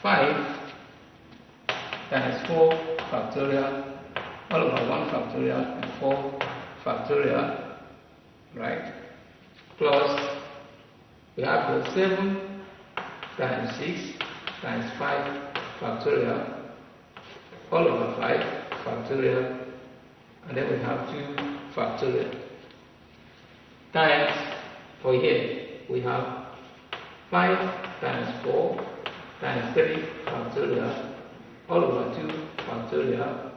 A: 5 times 4 factorial all over 1 factorial and 4 factorial, right, plus we have the 7 times 6 times 5 factorial all over 5 factorial, and then we have 2 factorial times, for here we have 5 times 4 times 3 factorial all over 2 factorial,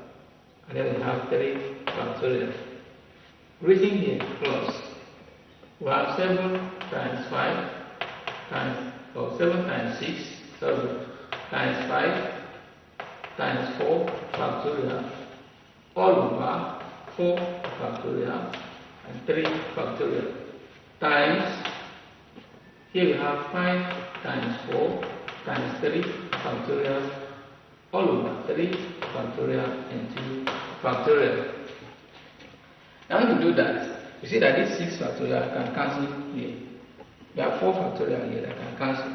A: and then we have 3 factorial. Reaching here plus, we have 7 times 5 times, or 7 times 6, times 5 times 4 factorial all over 4 factorial and 3 factorial times, here we have 5 times 4 times 3 factorial all over 3 factorial and 2 factorial. Now if we do that, you see that this 6 factorial can cancel here. We have 4 factorial here that can cancel.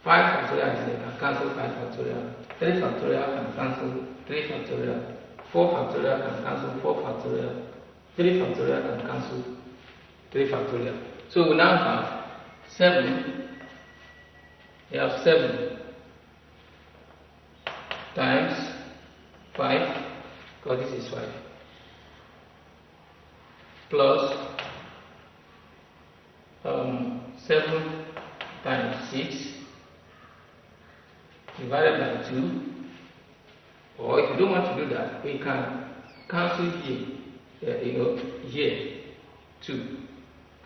A: 5 factorial here can cancel 5 factorial. 3 factorial can cancel 3 factorial. 4 factorial can cancel 4 factorial. 3 factorial can cancel 3 factorial. So we now have 7. We have 7 times 5, because this is 5, plus 7 times 6 divided by 2, or if you don't want to do that, we can cancel here, here 2,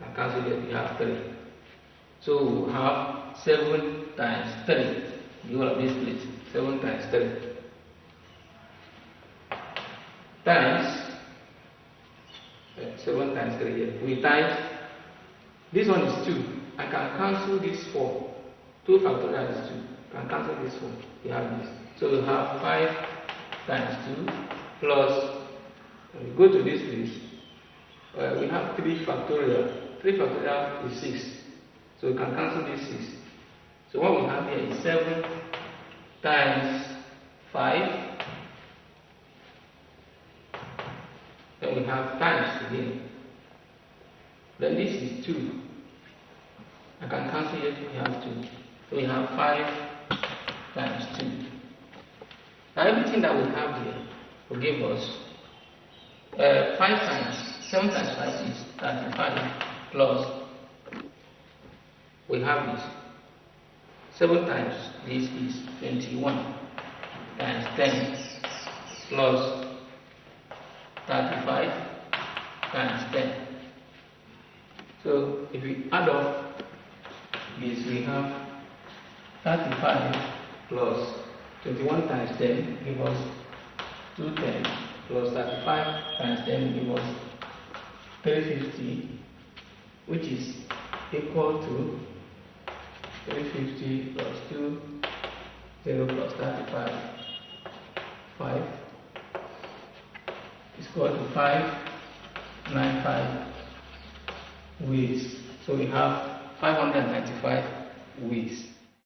A: can cancel here, we have 3. So we have 7 times 3, you will have this place, 7 times 3 times 7 times 3 here. We times, this one is 2. I can cancel this 4. 2 factorial is 2. I can cancel this 4. We have this. So we have 5 times 2 plus, when we go to this place, we have 3 factorial. 3 factorial is 6. So we can cancel this 6. So what we have here is 7 times 5. Then we have times again. Then this is 2. I can cancel it, we have 2. So we have 5 times 2. Now everything that we have here will give us 5 times, 7 times 5 is 35 plus, we have this. 7 times this is 21 times 10 plus 35 times 10. So if we add up this, we have 35 plus 21 times 10 give us 210 plus 35 times 10 give us 350, which is equal to 350 plus 0 plus 35, 5 is equal to 595 ways. So we have 595 ways.